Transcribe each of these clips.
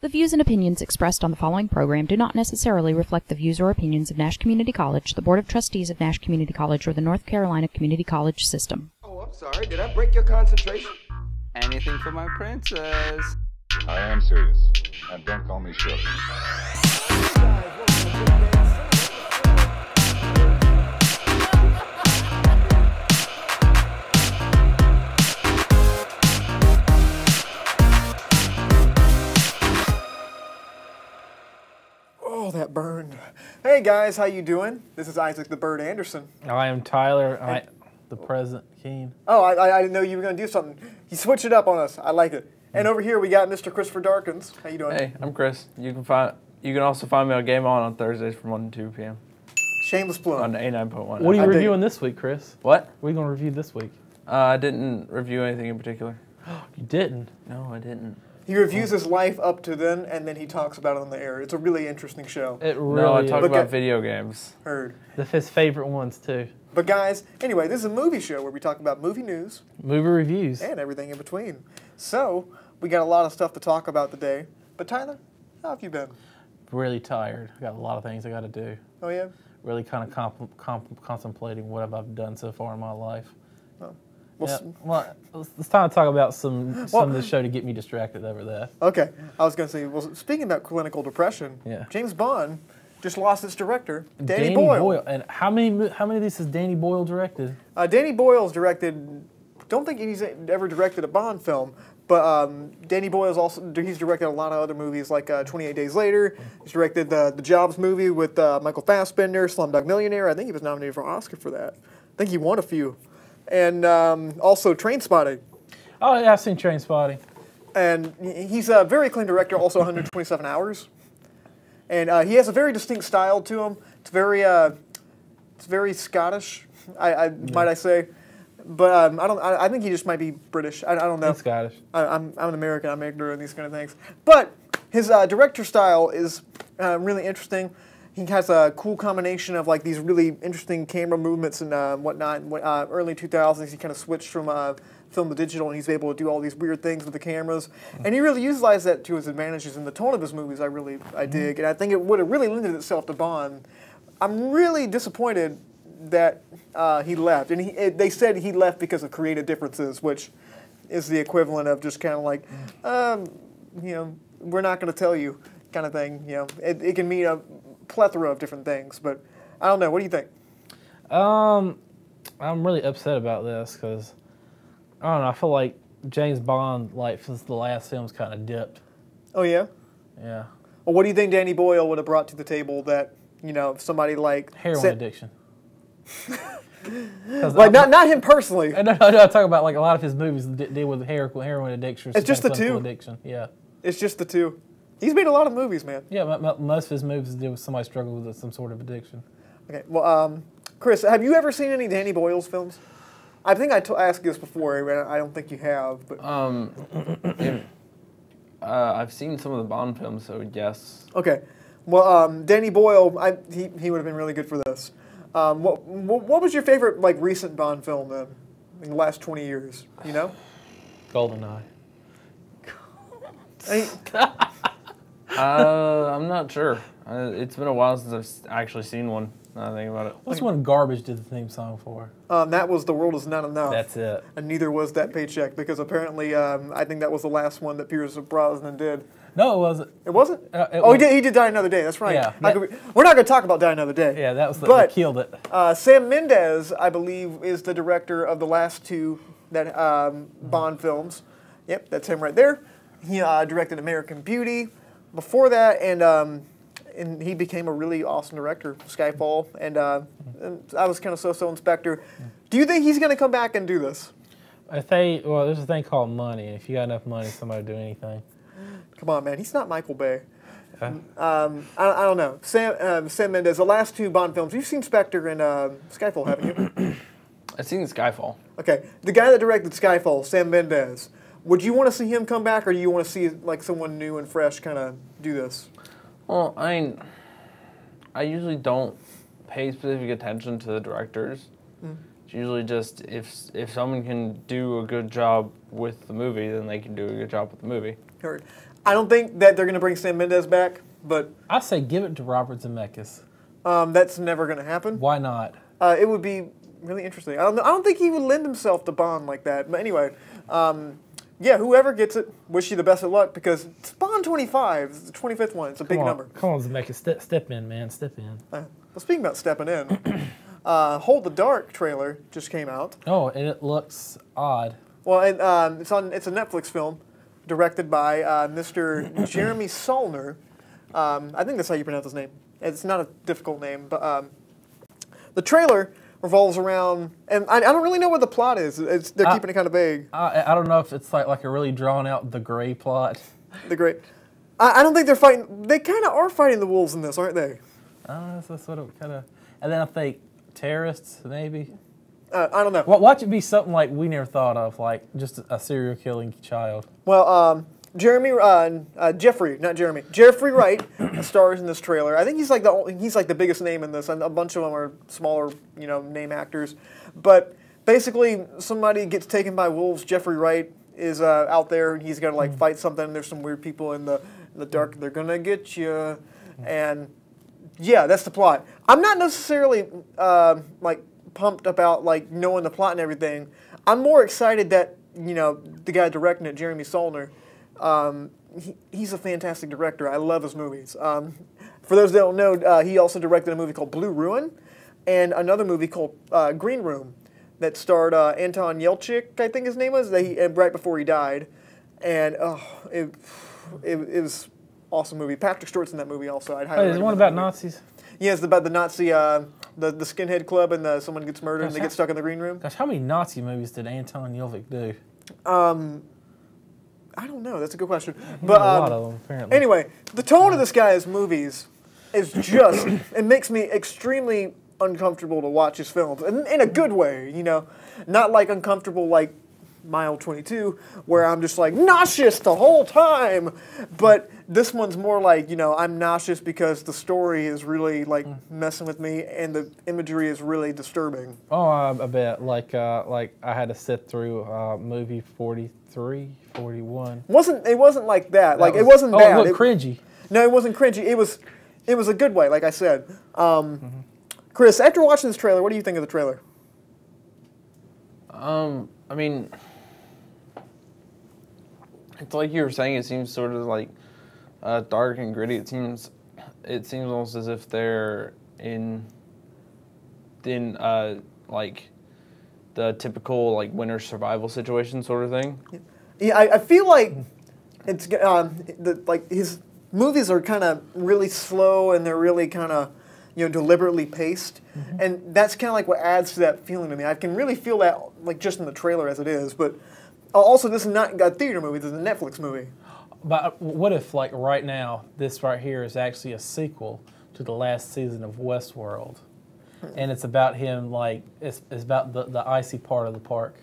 The views and opinions expressed on the following program do not necessarily reflect the views or opinions of Nash Community College, the Board of Trustees of Nash Community College, or the North Carolina Community College System. Oh, I'm sorry. Did I break your concentration? Anything for my princess. I am serious, and don't call me Shirley. Oh, that burned. Hey guys, how you doing? This is Isaac the Bird Anderson. I am Tyler, the President Keen. Oh, I didn't know you were going to do something. You switched it up on us. I like it. And over here we got Mr. Christopher Darkins. How you doing? Hey, I'm Chris. You can also find me on Game On Thursdays from 1 to 2 p.m. Shameless plug. on A9.1. What are you reviewing this week, Chris? What? What are you going to review this week? I didn't review anything in particular. You didn't? No, I didn't. He reviews his life up to then, and then he talks about it on the air. It's a really interesting show. It really No, I talk is. about video games. Heard. His favorite ones, too. But guys, anyway, this is a movie show where we talk about movie news. Movie reviews. And everything in between. So, we got a lot of stuff to talk about today. But Tyler, how have you been? Really tired. I got a lot of things I got to do. Oh, yeah? Really kind of contemplating what I've done so far in my life. Oh. Well, it's time to talk about some of the show to get me distracted over that. Okay. I was going to say, well, speaking about clinical depression, Yeah. James Bond just lost its director, Danny Boyle. And how many of these has Danny Boyle directed? Danny Boyle's directed, don't think he's ever directed a Bond film, but Danny Boyle's he's directed a lot of other movies like 28 Days Later. He's directed the Jobs movie with Michael Fassbender, Slumdog Millionaire. I think he was nominated for an Oscar for that. I think he won a few. And also Trainspotting. Oh, yeah, I've seen Trainspotting. And he's a very clean director, also 127 Hours. And he has a very distinct style to him. It's very Scottish, might I say. But I think he just might be British. I don't know. He's Scottish. I'm an American. I'm ignorant of these kind of things. But his director style is really interesting. He has a cool combination of like these really interesting camera movements and whatnot. Early 2000s, he kind of switched from film to digital, and he's able to do all these weird things with the cameras. And he really utilized that to his advantages in the tone of his movies. I dig, and I think it would have really lended itself to Bond. I'm really disappointed that he left, and they said he left because of creative differences, which is the equivalent of just kind of like, we're not going to tell you, kind of thing. It can mean a plethora of different things, but I don't know. What do you think? I'm really upset about this because I don't know. I feel like James Bond, like since the last film's kind of dipped. Oh yeah. Yeah. Well, what do you think Danny Boyle would have brought to the table that somebody like Heroin addiction. Like not him personally. No, I'm talking about like a lot of his movies deal with heroin addiction. It's just the two. Addiction. Yeah. It's just the two. He's made a lot of movies, man. Yeah, most of his movies deal with somebody struggling with some sort of addiction. Okay. Well, Chris, have you ever seen any Danny Boyle's films? I think I asked you this before. I don't think you have. But I've seen some of the Bond films, so yes. Okay. Well, Danny Boyle, he would have been really good for this. What was your favorite like recent Bond film then, in the last 20 years? You know? GoldenEye. I'm not sure. It's been a while since I've actually seen one. Now I think about it. What's one Garbage did the theme song for? That was The World Is Not Enough. That's it. And neither was That Paycheck, because apparently I think that was the last one that Pierce Brosnan did. No, it wasn't. It wasn't? He did Die Another Day. That's right. Yeah. We're not going to talk about Die Another Day. Yeah, that was but they killed it. Sam Mendes, I believe, is the director of the last two Bond films. Yep, that's him right there. He directed American Beauty before that, and he became a really awesome director, Skyfall, and I was kind of so-so Inspector. Do you think he's going to come back and do this? There's a thing called money. If you got enough money, somebody will do anything. Come on, man. He's not Michael Bay. I don't know. Sam Mendes, the last two Bond films. You've seen Spectre and Skyfall, haven't you? I've seen Skyfall. Okay. The guy that directed Skyfall, Sam Mendes, would you want to see him come back, or do you want to see like someone new and fresh kind of do this? Well, I usually don't pay specific attention to the directors. It's usually just if someone can do a good job with the movie, then they can do a good job with the movie. Heard. I don't think that they're going to bring Sam Mendes back, but I say give it to Robert Zemeckis. that's never going to happen. Why not? It would be really interesting. I don't think he would lend himself to Bond like that. But anyway, yeah, whoever gets it, wish you the best of luck because it's Bond 25, it's the 25th one. It's a big number. Come on, Zemeckis, step in, man, step in. Well, speaking about stepping in, Hold the Dark trailer just came out. Oh, and it looks odd. Well, it's a Netflix film directed by Mr. Jeremy Saulnier. I think that's how you pronounce his name. It's not a difficult name, but the trailer revolves around, and I don't really know what the plot is. They're keeping it kind of vague. I don't know if it's like a really drawn out The Grey plot. The great. I don't think they're fighting. They kind of are fighting the wolves in this, aren't they? That's sort of kind of. And then I think terrorists maybe. I don't know. Watch it be something like we never thought of, like just a serial killing child. Well, Jeffrey Wright stars in this trailer. I think he's like the biggest name in this, and a bunch of them are smaller, name actors. But basically, somebody gets taken by wolves. Jeffrey Wright is out there, and he's got to like fight something. And there's some weird people in the dark. They're gonna get you, and yeah, that's the plot. I'm not necessarily like pumped about like knowing the plot and everything. I'm more excited that the guy directing it, Jeremy Saulnier. He's a fantastic director. I love his movies. For those that don't know, he also directed a movie called Blue Ruin and another movie called Green Room that starred Anton Yelchin, I think his name was, right before he died. And it was an awesome movie. Patrick Stewart's in that movie also. I'd highly Is it one about Nazis? Yeah, it's about the Nazi, the skinhead club and someone gets murdered and they get stuck in the green room. Gosh, how many Nazi movies did Anton Yelchin do? I don't know. That's a good question. But a lot of them, apparently. Anyway, the tone of this guy's movies is just, it makes me extremely uncomfortable to watch his films. In a good way, Not like uncomfortable like Mile 22, where I'm just like nauseous the whole time. But this one's more like, I'm nauseous because the story is really like messing with me and the imagery is really disturbing. Oh, I bet. Like I had to sit through movie 43, 41. It wasn't like that. Like it wasn't bad. It looked cringy. No, it wasn't cringy. It was a good way, like I said. Chris, after watching this trailer, what do you think of the trailer? I mean, it's like you were saying. It seems sort of like dark and gritty. It seems almost as if they're in like the typical like winter survival situation sort of thing. Yeah, I feel like it's like his movies are kind of really slow and they're really kind of deliberately paced, and that's kind of like what adds to that feeling to me. I can really feel that like just in the trailer as it is, but also this is not a theater movie. This is a Netflix movie. But what if like right now this right here is actually a sequel to the last season of Westworld, and it's about him like it's about the icy part of the park.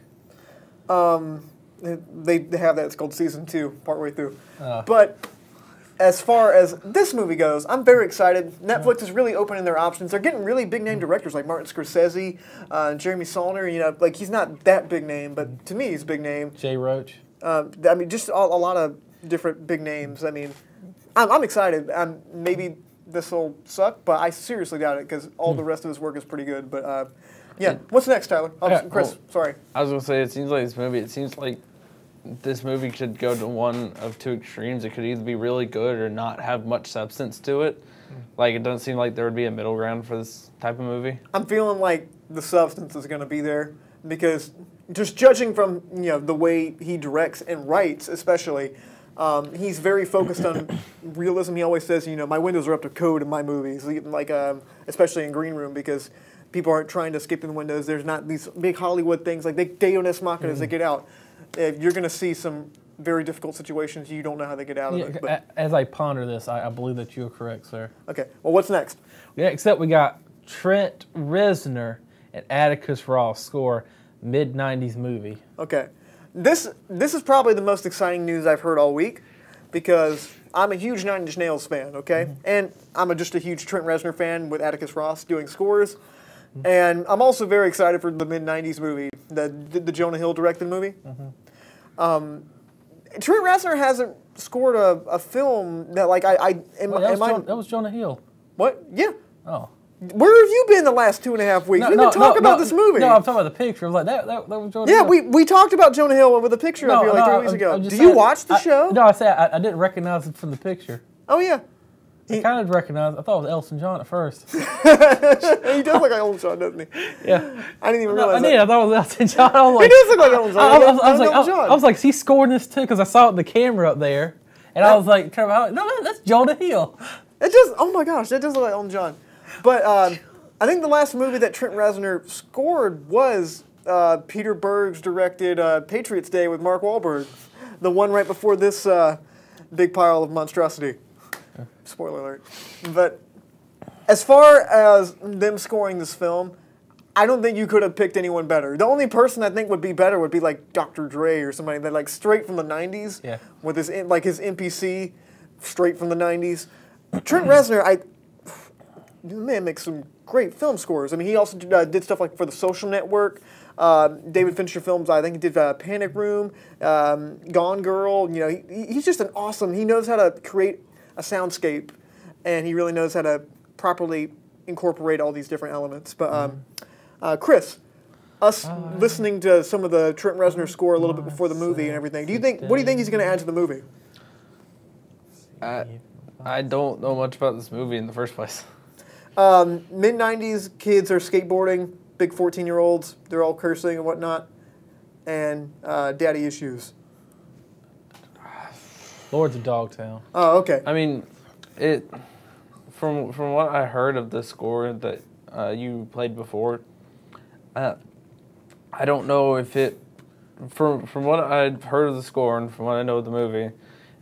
They have that. It's called season 2, partway through. But as far as this movie goes, I'm very excited. Netflix is really opening their options. They're getting really big name directors like Martin Scorsese, Jeremy Saulnier. Like he's not that big name, but to me he's a big name. Jay Roach. I mean, just a lot of different big names. I mean, I'm excited. Maybe this will suck, but I seriously doubt it because all the rest of his work is pretty good. But yeah, what's next, Tyler? Chris, sorry. I was gonna say it seems like this movie could go to one of two extremes. It could either be really good or not have much substance to it. Like, it doesn't seem like there would be a middle ground for this type of movie. I'm feeling like the substance is going to be there because just judging from, the way he directs and writes especially, he's very focused on realism. He always says, my windows are up to code in my movies, like especially in Green Room because people aren't trying to escape in the windows. There's not these big Hollywood things like Deus Ex Machina as they get out. You're going to see some very difficult situations. You don't know how they get out of it. But as I ponder this, I believe that you are correct, sir. Okay. Well, what's next? Next up, we got Trent Reznor and Atticus Ross score mid-90s movie. Okay. This is probably the most exciting news I've heard all week because I'm a huge Nine Inch Nails fan, okay? And I'm just a huge Trent Reznor fan with Atticus Ross doing scores. And I'm also very excited for the mid-90s movie, the Jonah Hill directed movie. Trent Reznor hasn't scored a film that like that was Jonah Hill. What? Yeah. Oh. Where have you been the last 2.5 weeks? We didn't talk about this movie. No, I'm talking about the picture. I was like, that was Jonah Hill. Yeah, we talked about Jonah Hill with a picture of you like 3 weeks ago. Do you watch the show? No, I said I didn't recognize him from the picture. Oh, yeah. I kind of recognized. I thought it was Elton John at first. He does look like Elton John, doesn't he? Yeah. I didn't even realize I thought it was Elton John. I was like, he does look like Elton John. I was like, is he scoring this too? Because I saw it in the camera up there. And I was like, no, that's Jonah Hill. It just, oh my gosh, that does look like Elton John. But I think the last movie that Trent Reznor scored was Peter Berg's directed Patriots Day with Mark Wahlberg. The one right before this big pile of monstrosity. Spoiler alert. But as far as them scoring this film, I don't think you could have picked anyone better. The only person I think would be better would be like Dr. Dre or somebody that like straight from the 90s. Yeah. With his his MPC straight from the 90s. Trent Reznor, the man makes some great film scores. I mean, he also did stuff like for The Social Network, David Fincher films. I think he did Panic Room, Gone Girl. You know, he's just an awesome. He knows how to create a soundscape, and he really knows how to properly incorporate all these different elements. But Chris, listening to some of the Trent Reznor score a little bit before the movie and everything, what do you think he's going to add to the movie? I don't know much about this movie in the first place. Mid-90s kids are skateboarding, big 14-year-olds. They're all cursing and whatnot, and daddy issues. Lords of Dogtown. Oh, okay. I mean, from what I heard of the score that you played before, I don't know if it. From what I've heard of the score and from what I know of the movie,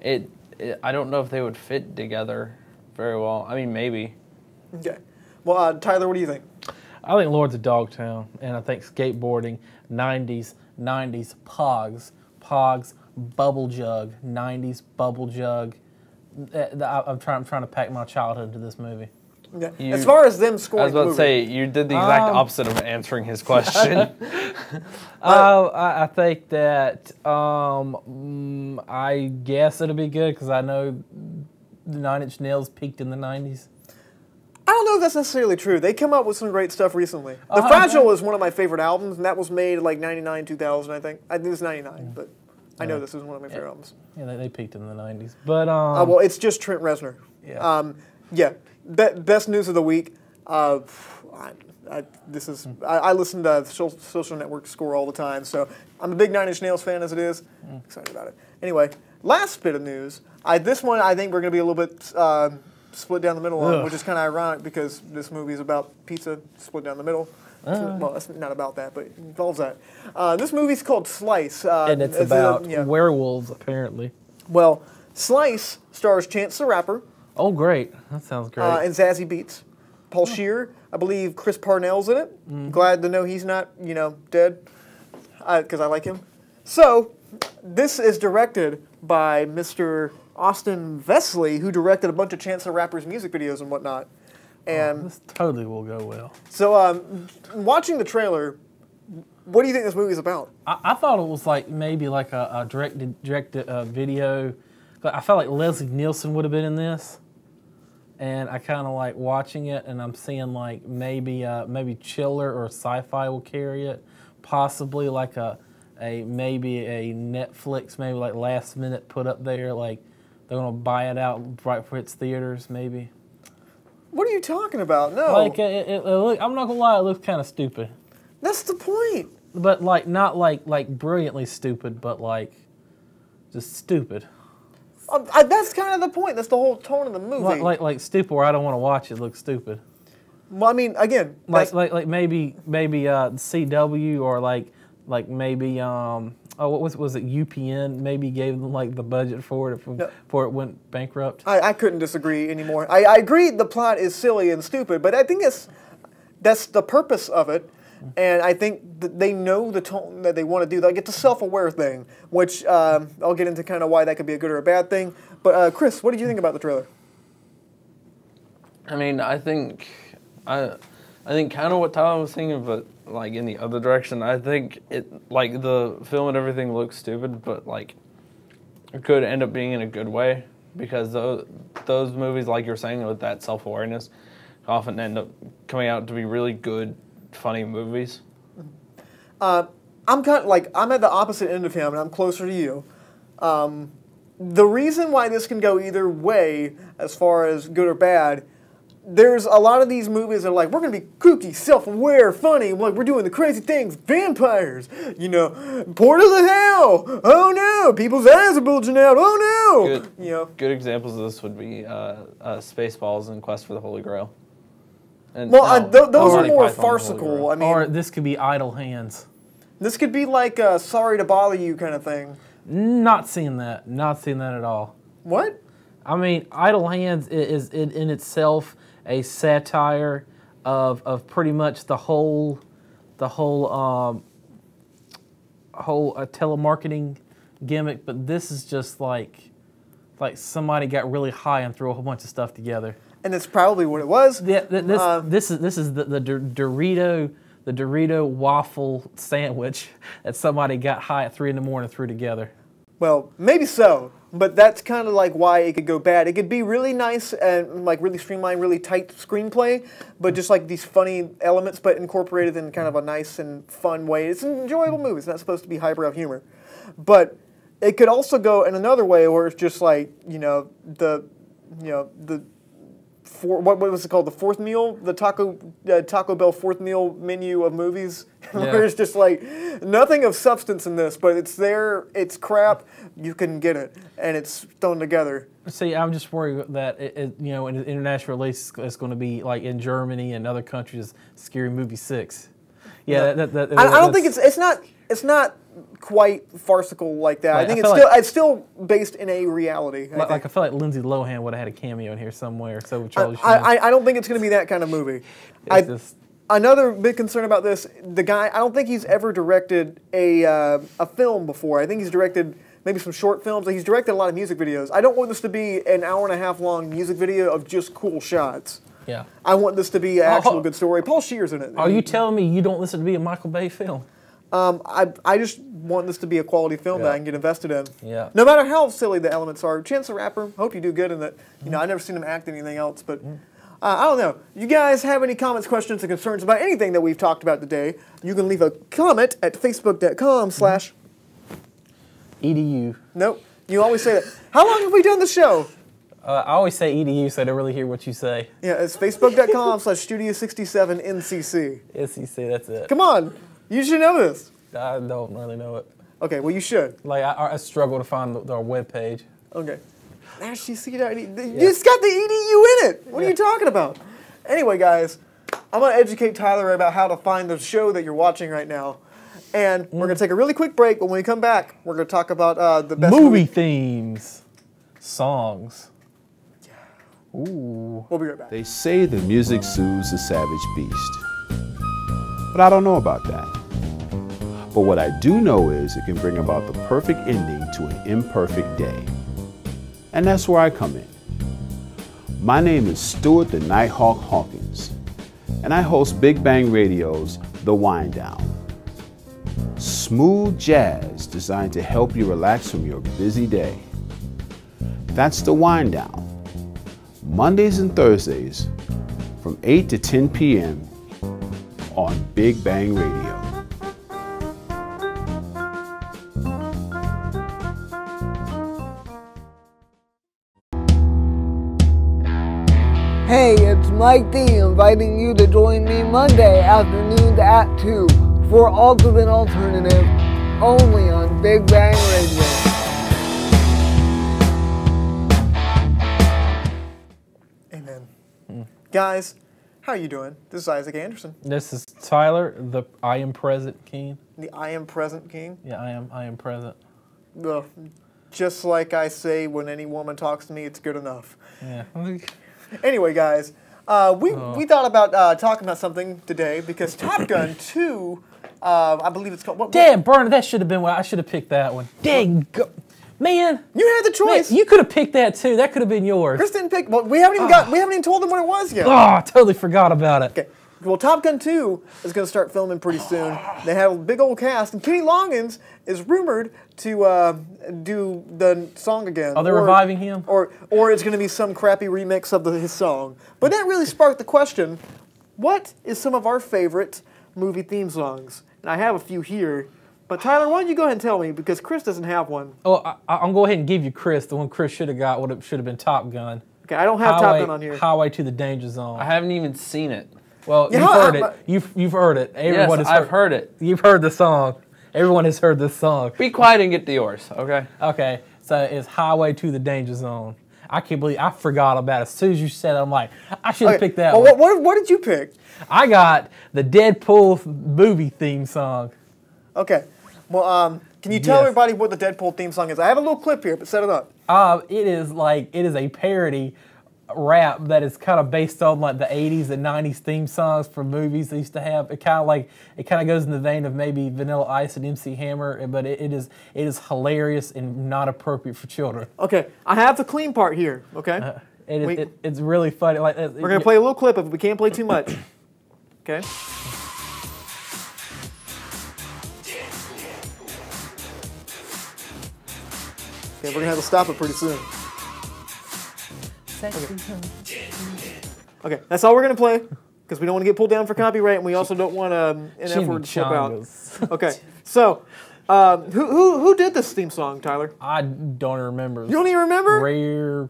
I don't know if they would fit together very well. I mean, maybe. Okay. Well, Tyler, what do you think? I think Lords of Dogtown, and I think skateboarding, 90s, Pogs, Bubble Jug, 90s Bubble Jug. I'm trying to pack my childhood into this movie. Okay. As far as them scoring, I was about to say you did the exact opposite of answering his question. I think that I guess it'll be good because I know the 9 Inch Nails peaked in the 90s. I don't know if that's necessarily true. They come up with some great stuff recently. The Fragile is one of my favorite albums, and that was made like 99, 2000, I think. I think it was 99, but I know this is one of my favorite albums. Yeah, they peaked in the 90s. But well, it's just Trent Reznor. Yeah. Best news of the week. I listen to Social Network score all the time, so I'm a big 9 Inch Nails fan as it is. Excited about it. Anyway, last bit of news. This one I think we're going to be a little bit split down the middle on, which is kind of ironic because this movie is about pizza split down the middle. Well, it's not about that, but it involves that. This movie's called Slice. And it's about werewolves, apparently. Well, Slice stars Chance the Rapper. Oh, great. That sounds great. And Zazie Beetz. Paul Scheer. I believe Chris Parnell's in it. Glad to know he's not, dead, because I like him. So, this is directed by Mr. Austin Vesley, who directed a bunch of Chance the Rapper's music videos and whatnot. And this totally will go well. So, watching the trailer, what do you think this movie's about? I thought it was like maybe like a directed video. I felt like Leslie Nielsen would have been in this. And I kind of like watching it, and I'm seeing like maybe Chiller or Sci-Fi will carry it, possibly like maybe a Netflix, maybe like last minute put up there, like they're gonna buy it out right for its theaters, maybe. What are you talking about? No. Like I'm not gonna lie, it looks kind of stupid. That's the point. But like not like brilliantly stupid, but like just stupid. That's kind of the point. That's the whole tone of the movie. Like stupid, where I don't want to watch it. Looks stupid. Well, I mean, again, like maybe CW or like maybe what was it UPN maybe gave them like the budget for it before it went bankrupt. I couldn't disagree anymore. I agree the plot is silly and stupid, but I think that's the purpose of it. And I think that they know the tone that they want to do. Like, it's a self-aware thing, which I'll get into kind of why that could be a good or a bad thing. But Chris, what did you think about the trailer? I mean, I think kind of what Tyler was thinking, but like in the other direction. I think it, like, the film and everything looks stupid, but like could end up being in a good way, because those movies, like you're saying, with that self-awareness, often end up coming out to be really good, funny movies. I'm kind of like, I'm at the opposite end of him, and I'm closer to you. The reason why this can go either way, as far as good or bad, there's a lot of these movies that are like, we're going to be kooky, self-aware, funny, like we're doing the crazy things, vampires, you know, portal to hell, oh no, people's eyes are bulging out, oh no, Good, you know. good examples of this would be Spaceballs and Quest for the Holy Grail. And, Well, those are Monty more Python and the Holy farcical. Grail. I mean, Or this could be Idle Hands. this could be like a sorry to bother you kind of thing. Not seeing that. Not seeing that at all. What? I mean, Idle Hands is in itself a satire of pretty much the whole telemarketing gimmick, but this is just like somebody got really high and threw a whole bunch of stuff together. And it's probably what it was. Yeah, this is the Dorito waffle sandwich that somebody got high at 3 in the morning and threw together. Well, maybe so, but that's kind of like why it could go bad. It could be really nice and like really streamlined, really tight screenplay, but just like these funny elements, but incorporated in kind of a nice and fun way. It's an enjoyable movie. It's not supposed to be highbrow humor, but it could also go in another way where it's just like what was it called? The fourth meal, the Taco Bell fourth meal menu of movies, where it's just like nothing of substance in this, but it's there, it's crap, you can get it, and it's thrown together. See, I'm just worried that in the international release, it's going to be like in Germany and other countries, Scary Movie 6. Yeah, I don't think it's not quite farcical like that. Like, I think it's still based in a reality. I feel like Lindsay Lohan would have had a cameo in here somewhere. So would Charlie Sheen. I don't think it's going to be that kind of movie. Another big concern about this, the guy, I don't think he's ever directed a film before. I think he's directed maybe some short films. He's directed a lot of music videos. I don't want this to be an hour-and-a-half long music video of just cool shots. Yeah. I want this to be an actual good story. Paul Scheer's in it. Are you telling me you don't listen to be a Michael Bay film? I just want this to be a quality film that I can get invested in. Yeah. No matter how silly the elements are. Chance the Rapper, hope you do good in it. You know, I've never seen him act in anything else, but I don't know. You guys have any comments, questions, or concerns about anything that we've talked about today, you can leave a comment at facebook.com/edu. Nope. You always say that. How long have we done the show? I always say EDU, so I don't really hear what you say. Yeah, it's facebook.com/studio67ncc. NCC, that's it. Come on. You should know this. I don't really know it. Okay, well, you should. Like, I struggle to find our webpage. Okay. It's got the EDU in it. What are you talking about? Anyway, guys, I'm going to educate Tyler about how to find the show that you're watching right now. And we're going to take a really quick break, but when we come back, we're going to talk about the best movie themes. Songs. Ooh. We'll be right back. They say the music soothes the savage beast. But I don't know about that. But what I do know is it can bring about the perfect ending to an imperfect day. And that's where I come in. My name is Stuart the Nighthawk Hawkins, and I host Big Bang Radio's The Wind Down. Smooth jazz designed to help you relax from your busy day. That's The Wind Down. Mondays and Thursdays from 8 to 10 p.m. on Big Bang Radio. Hey, it's Mike D inviting you to join me Monday afternoons at 2 for Ultimate Alternative, only on Big Bang Radio. Amen. Guys, how are you doing? This is Isaac Anderson. This is Tyler, the I Am Present King. The I Am Present King. Yeah, I am present. Ugh. Just like I say when any woman talks to me, it's good enough. Yeah. Anyway, guys, we thought about talking about something today because Top Gun 2, I believe it's called... Damn, Bernard, that should have been I should have picked that one. Dang, man. You had the choice. Man, you could have picked that too. That could have been yours. Chris didn't pick... Well, we haven't even told them what it was yet. Oh, I totally forgot about it. Okay. Well, Top Gun 2 is going to start filming pretty soon. They have a big old cast, and Kenny Loggins is rumored to do the song again. Are they reviving him? Or it's going to be some crappy remix of his song. But that really sparked the question, what is some of our favorite movie theme songs? And I have a few here. But Tyler, why don't you go ahead and tell me, because Chris doesn't have one. Oh, I'm going to go ahead and give you Chris. The one Chris should have got should have been Top Gun. Okay, I don't have Top Gun on here. Highway to the Danger Zone. I haven't even seen it. Well, Yeah, you've heard it. You've heard it. Everyone Yes, has I've heard it. You've heard the song. Everyone has heard this song. Be quiet and get the yours, okay? Okay, so it's Highway to the Danger Zone. I can't believe I forgot about it. As soon as you said it, I'm like, I should have picked that one. What did you pick? I got the Deadpool movie theme song. Okay. Well, can you tell everybody what the Deadpool theme song is? I have a little clip here, but set it up. It is a parody rap that is kind of based on like the 80s and 90s theme songs for movies they used to have. It kind of goes in the vein of maybe Vanilla Ice and MC Hammer, but it is hilarious and not appropriate for children. Okay, I have the clean part here. Okay, It's really funny. Like we're gonna play a little clip of it. We can't play too much. Okay. Okay, we're gonna have to stop it pretty soon. Okay, that's all we're gonna play because we don't want to get pulled down for copyright, and we also don't want an F-word to slip out. Okay, so who did this theme song, Tyler? I don't remember. You don't even remember?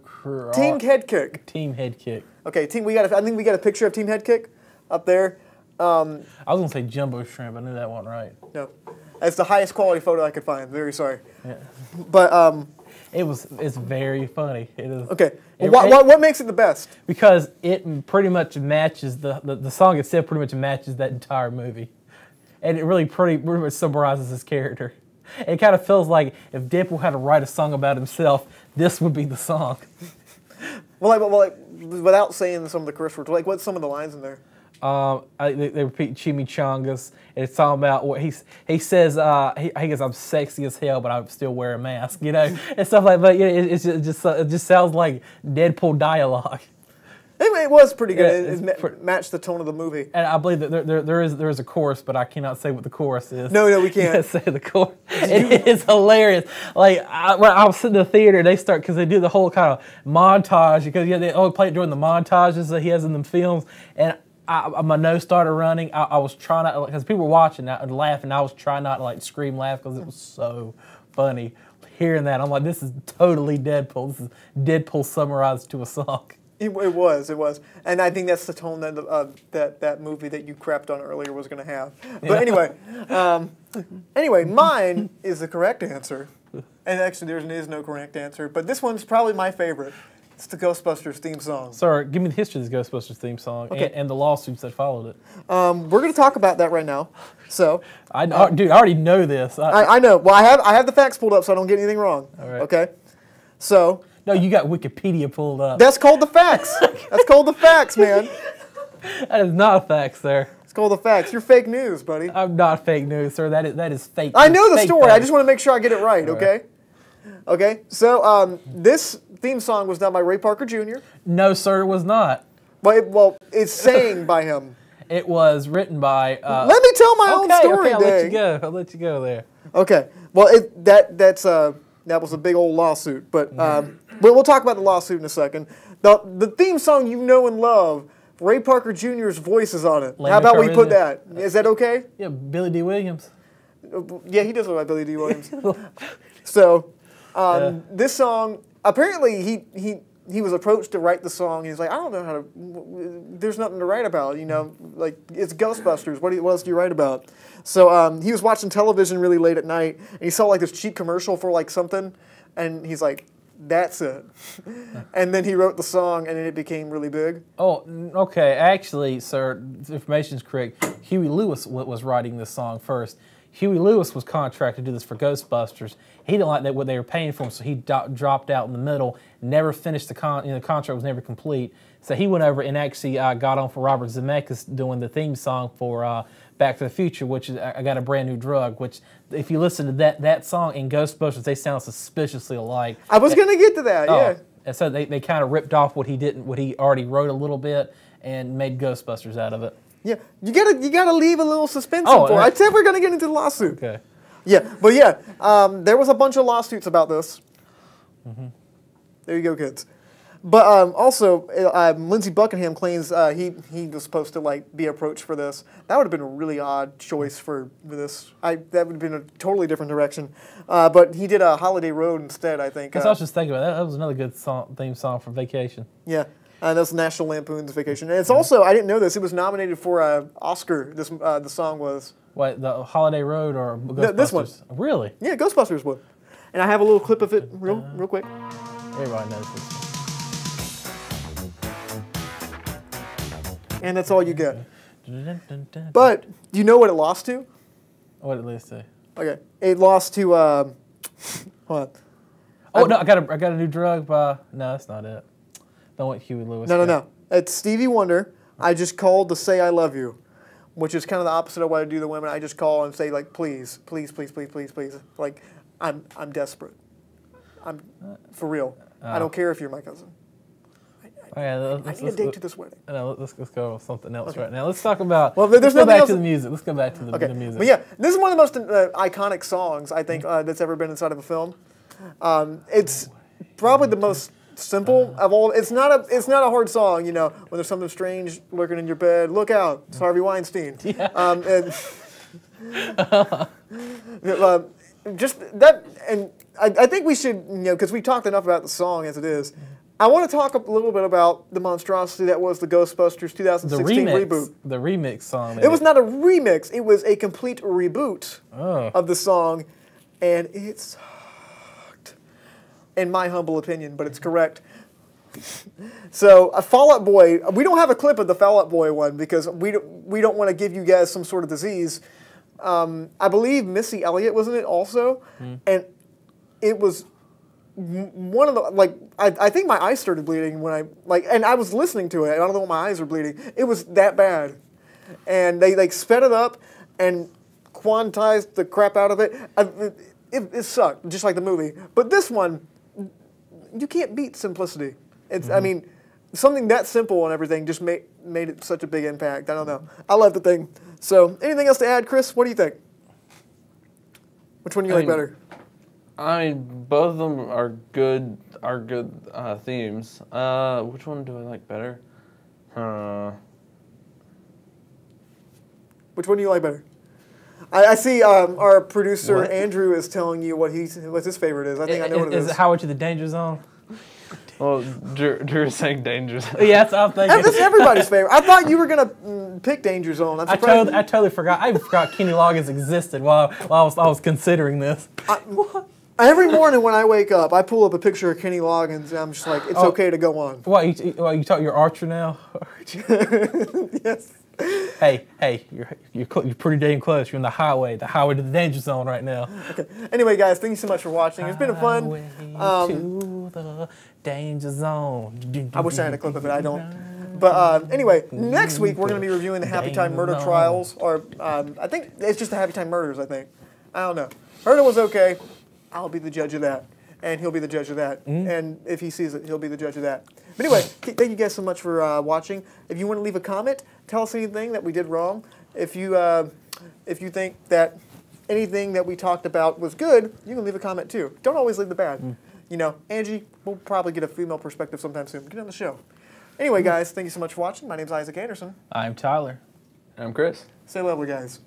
Team Head Kick. Team Head Kick. Okay, I think we got a picture of Team Head Kick up there. I was gonna say Jumbo Shrimp. I knew that one right. No, that's the highest quality photo I could find. Very sorry. Yeah. But it's very funny. It is. Okay. Well, what makes it the best? Because it pretty much matches the song itself. Pretty much matches that entire movie, and it really pretty much summarizes his character. It kind of feels like if Deadpool had to write a song about himself, this would be the song. Well, without saying some of the curse words, what's some of the lines in there? They repeat chimichangas. And it's talking about what he says. He goes, "I'm sexy as hell, but I still wear a mask," and stuff like. But it just sounds like Deadpool dialogue. It was pretty good. It matched the tone of the movie. And I believe that there is a chorus, but I cannot say what the chorus is. No, we can't. You can't say the chorus. It is hilarious. Like when I was sitting in the theater, because they do the whole kind of montage because they only play it during the montages that he has in the films, and my nose started running. I was trying not, because people were watching and laughing. I was trying not to scream laugh because it was so funny. Hearing that, I'm like, this is totally Deadpool. This is Deadpool summarized to a song. It was, and I think that's the tone that that movie that you crapped on earlier was going to have. But anyway, mine is the correct answer, and actually there is no correct answer. But this one's probably my favorite. It's the Ghostbusters theme song. Sir, give me the history of the Ghostbusters theme song and the lawsuits that followed it. We're going to talk about that right now. So, dude, I already know this. I know. Well, I have the facts pulled up so I don't get anything wrong. All right. Okay. So. No, you got Wikipedia pulled up. That's called the facts. That's called the facts, man. That is not facts, sir. It's called the facts. You're fake news, buddy. I'm not fake news, sir. That is fake. I know the story. Facts. I just want to make sure I get it right. Okay. Okay. So this theme song was done by Ray Parker Jr. No, sir, it was not. Well, it's sang by him. It was written by. Let me tell my own story. I'll let you go. I'll let you go there. Okay. Well, that was a big old lawsuit, but we'll talk about the lawsuit in a second. The theme song you know and love, Ray Parker Jr.'s voice is on it. How about we put that? Is that okay? Yeah, Billy D. Williams. Yeah, he does look like Billy D. Williams. So, this song, apparently he was approached to write the song. He's like, I don't know how to. There's nothing to write about, it's Ghostbusters. What else do you write about? So he was watching television really late at night, and he saw this cheap commercial for something, and he's like, that's it. And then he wrote the song, and then it became really big. Oh, okay. Actually, sir, the information's correct. Huey Lewis was writing this song first. Huey Lewis was contracted to do this for Ghostbusters. He didn't like what they were paying for him, so he dropped out in the middle, never finished the contract was never complete. So he went over and actually got on for Robert Zemeckis doing the theme song for Back to the Future, which is I Got a Brand New Drug, which if you listen to that song in Ghostbusters, they sound suspiciously alike. I was going to get to that, yeah. And so they kind of ripped off what he already wrote a little bit and made Ghostbusters out of it. Yeah, you gotta leave a little suspense Oh, for. I said we're gonna get into the lawsuit. Okay. Yeah, but yeah, there was a bunch of lawsuits about this. There you go, kids. But also, Lindsey Buckingham claims he was supposed to like be approached for this. That would have been a really odd choice for this. That would have been a totally different direction. But he did a Holiday Road instead, I think. That's what I was just thinking about. That was another good theme song for Vacation. Yeah, that's National Lampoon's Vacation. And it's also, I didn't know this, it was nominated for an Oscar, the song was. What, the Holiday Road or Ghostbusters? This one. Really? Yeah, Ghostbusters would. And I have a little clip of it real quick. Everybody knows this. And that's all you get. But do you know what it lost to? What did it list to? Okay, it lost to. Hold on. Oh no, I got a new drug by. No, that's not it. Don't want Huey Lewis. No. It's Stevie Wonder. I just called to say I love you, which is kind of the opposite of what I do to women. I just call and say like, please, please, please, please, please, please. Like, I'm desperate. I'm for real. I don't care if you're my cousin. I need a date to this wedding. No, let's go with something else right now. Let's talk about. Well, there's let's go nothing back else. to the music. Let's go back to the music. But yeah, this is one of the most iconic songs I think that's ever been inside of a film. It's probably the most simple of all. It's not a hard song, you know. When there's something strange lurking in your bed, look out! It's Harvey Weinstein. Yeah. Just that, and I think we should, you know, because we talked enough about the song as it is. I want to talk a little bit about the monstrosity that was the Ghostbusters 2016 reboot. The remix song. It was not a remix. It was a complete reboot of the song, and it sucked, in my humble opinion, but it's correct. So, Fall Out Boy, we don't have a clip of the Fall Out Boy one because we don't want to give you guys some sort of disease. I believe Missy Elliott was in it also, and it was one of the, like, I think my eyes started bleeding when and I was listening to it, and I don't know why my eyes were bleeding. It was that bad. And they, like, sped it up and quantized the crap out of it. It sucked, just like the movie. But this one, you can't beat simplicity. It's, I mean, something that simple and everything just made it such a big impact. I don't know. I love the thing. So, anything else to add, Chris? What do you think? Which one do you like better? I mean, both of them are good themes. Which one do I like better? Which one do you like better? I see our producer Andrew is telling you what his favorite is. I think I know what it is. Is it Highway to the Danger Zone? Well, Drew is saying Danger Zone. Yeah, that's what I'm thinking. That's everybody's favorite. I thought you were gonna pick Danger Zone. I'm surprised. I totally forgot. I even forgot Kenny Loggins existed while I was considering this. Every morning when I wake up, I pull up a picture of Kenny Loggins, and I'm just like, it's okay to go on. What, you thought you're Archer now? Yes. Hey, you're pretty dang close. You're in the highway to the danger zone right now. Okay. Anyway, guys, thank you so much for watching. It's been fun. To the danger zone. I wish I had a clip of it. I don't. But anyway, next week we're going to be reviewing the Happy Time Murder Trials, or I think it's just the Happy Time Murders. I think. I don't know. Heard it was okay. I'll be the judge of that, and he'll be the judge of that. And if he sees it, he'll be the judge of that. But anyway, thank you guys so much for watching. If you want to leave a comment, tell us anything that we did wrong. If you think that anything that we talked about was good, you can leave a comment too. Don't always leave the bad. You know, Angie, we'll probably get a female perspective sometime soon. Get on the show. Anyway, guys, thank you so much for watching. My name's Isaac Anderson. I'm Tyler. And I'm Chris. Stay lovely, guys.